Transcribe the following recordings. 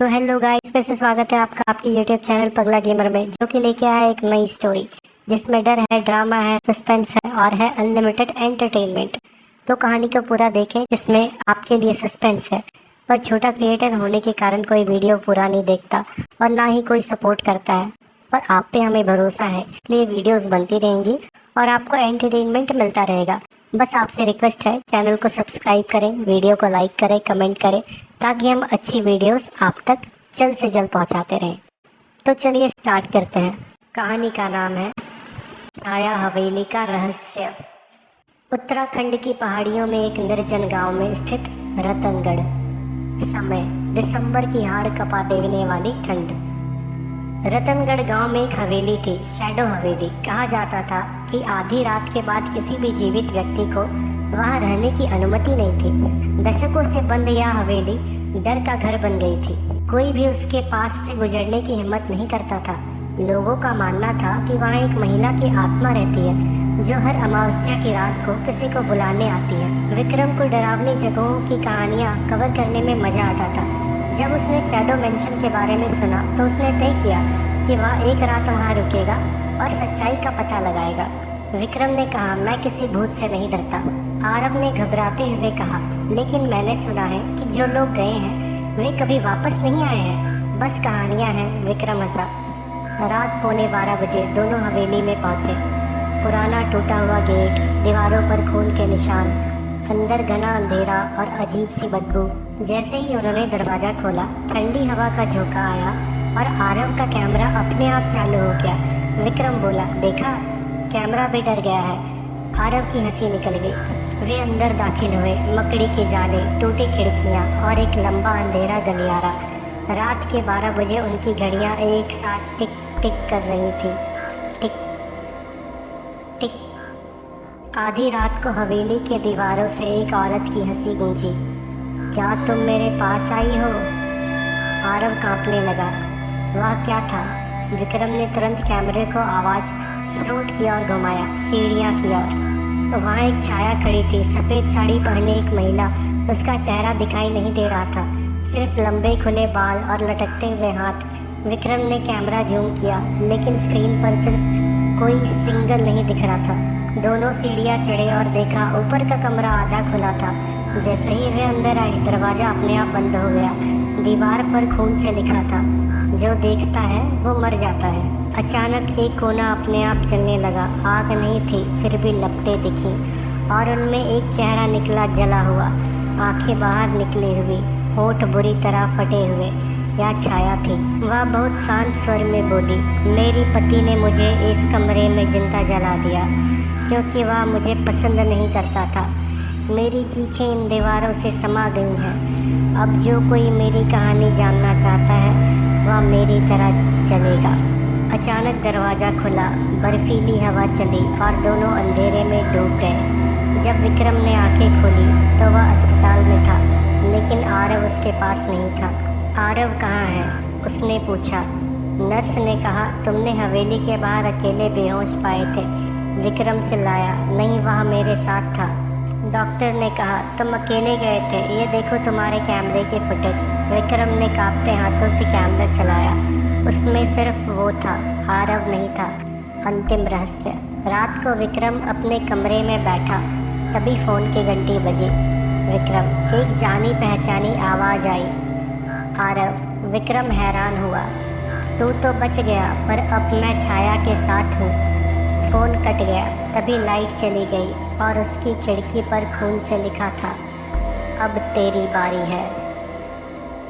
तो hello guys, फिर से स्वागत है आपका आपके यूट्यूब चैनल पगला गेमर में, जो कि लेके आया है एक नई स्टोरी जिसमें डर है, ड्रामा है, सस्पेंस है और है अनलिमिटेड एंटरटेनमेंट। तो कहानी को पूरा देखें जिसमें आपके लिए सस्पेंस है। पर छोटा क्रिएटर होने के कारण कोई वीडियो पूरा नहीं देखता और ना ही कोई सपोर्ट करता है, पर आप पे हमें भरोसा है, इसलिए वीडियोस बनती रहेंगी और आपको एंटरटेनमेंट मिलता रहेगा। बस आपसे रिक्वेस्ट है, चैनल को सब्सक्राइब करें, वीडियो को लाइक करें, कमेंट करें, ताकि हम अच्छी वीडियोस आप तक जल्द से जल्द पहुंचाते रहें। तो चलिए स्टार्ट करते हैं। कहानी का नाम है छाया हवेली का रहस्य। उत्तराखंड की पहाड़ियों में एक निर्जन गांव में स्थित रतनगढ़। समय दिसंबर की हाड़ कपा देने वाली ठंड। रतनगढ़ गांव में एक हवेली थी, शैडो हवेली। कहा जाता था कि आधी रात के बाद किसी भी जीवित व्यक्ति को वहां रहने की अनुमति नहीं थी। दशकों से बंद यह हवेली डर का घर बन गई थी। कोई भी उसके पास से गुजरने की हिम्मत नहीं करता था। लोगों का मानना था कि वहाँ एक महिला की आत्मा रहती है जो हर अमावस्या की रात को किसी को बुलाने आती है। विक्रम को डरावनी जगहों की कहानियाँ कवर करने में मजा आता था। जब उसने शैडो मेंशन के बारे में सुना तो उसने तय किया कि वह एक रात वहाँ रुकेगा और सच्चाई का पता लगाएगा। विक्रम ने कहा, मैं किसी भूत से नहीं डरता। आरव ने घबराते हुए कहा, लेकिन मैंने सुना है कि जो लोग गए हैं वे कभी वापस नहीं आए हैं। बस कहानियाँ हैं, विक्रम हंसा। रात 11:15 बजे दोनों हवेली में पहुंचे। पुराना टूटा हुआ गेट, दीवारों पर खून के निशान, अंदर घना अंधेरा और अजीब सी बदबू। जैसे ही उन्होंने दरवाजा खोला, ठंडी हवा का झोंका आया और आरव का कैमरा अपने आप चालू हो गया। विक्रम बोला, देखा, कैमरा भी डर गया है। आरव की हंसी निकल गई। वे अंदर दाखिल हुए। मकड़ी के जाले, टूटी खिड़कियां और एक लंबा अंधेरा गलियारा। रात के 12 बजे उनकी घड़ियां एक साथ टिक टिक कर रही थी। टिक टिक। आधी रात को हवेली के दीवारों से एक औरत की हंसी गूंजी। क्या तुम मेरे पास आई हो? आरव कांपने लगा। वह क्या था? विक्रम ने तुरंत कैमरे को आवाज स्रोत की ओर घुमाया, सीढ़ियां की ओर। वहाँ एक छाया खड़ी थी, सफेद साड़ी पहने एक महिला। उसका चेहरा दिखाई नहीं दे रहा था, सिर्फ लंबे खुले बाल और लटकते हुए हाथ। विक्रम ने कैमरा जूम किया, लेकिन स्क्रीन पर सिर्फ कोई सिंगल नहीं दिख रहा था। दोनों सीढ़ियां चढ़े और देखा, ऊपर का कमरा आधा खुला था। जैसे ही वे अंदर आए, दरवाजा अपने आप बंद हो गया। दीवार पर खून से लिखा था, जो देखता है वो मर जाता है। अचानक एक कोना अपने आप जलने लगा। आग नहीं थी, फिर भी लपटें दिखी और उनमें एक चेहरा निकला, जला हुआ, आंखें बाहर निकली हुई, होंठ बुरी तरह फटे हुए। यह छाया थी। वह बहुत शांत स्वर में बोली, मेरी पति ने मुझे इस कमरे में जिंदा जला दिया क्योंकि वह मुझे पसंद नहीं करता था। मेरी चीखें इन दीवारों से समा गई हैं। अब जो कोई मेरी कहानी जानना चाहता है वह मेरी तरह चलेगा। अचानक दरवाज़ा खुला, बर्फीली हवा चली और दोनों अंधेरे में डूब गए। जब विक्रम ने आंखें खोली तो वह अस्पताल में था, लेकिन आरव उसके पास नहीं था। आरव कहाँ है? उसने पूछा। नर्स ने कहा, तुमने हवेली के बाहर अकेले बेहोश पाए थे। विक्रम चिल्लाया, नहीं, वह मेरे साथ था। डॉक्टर ने कहा, तुम अकेले गए थे, ये देखो तुम्हारे कैमरे की फुटेज। विक्रम ने कांपते हाथों से कैमरा चलाया। उसमें सिर्फ वो था, आरव नहीं था। अंतिम रहस्य। रात को विक्रम अपने कमरे में बैठा, तभी फ़ोन की घंटी बजी। विक्रम, एक जानी पहचानी आवाज़ आई। आरव। विक्रम हैरान हुआ, तू तो बच गया, पर अब मैं छाया के साथ हूँ। फ़ोन कट गया, तभी लाइट चली गई और उसकी खिड़की पर खून से लिखा था, अब तेरी बारी है।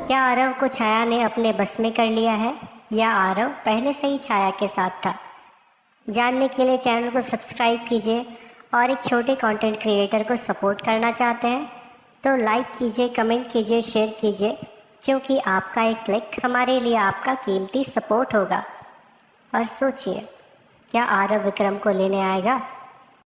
क्या आरव को छाया ने अपने बस में कर लिया है, या आरव पहले से ही छाया के साथ था? जानने के लिए चैनल को सब्सक्राइब कीजिए, और एक छोटे कंटेंट क्रिएटर को सपोर्ट करना चाहते हैं तो लाइक कीजिए, कमेंट कीजिए, शेयर कीजिए, क्योंकि आपका एक क्लिक हमारे लिए आपका कीमती सपोर्ट होगा। और सोचिए, क्या आरव विक्रम को लेने आएगा?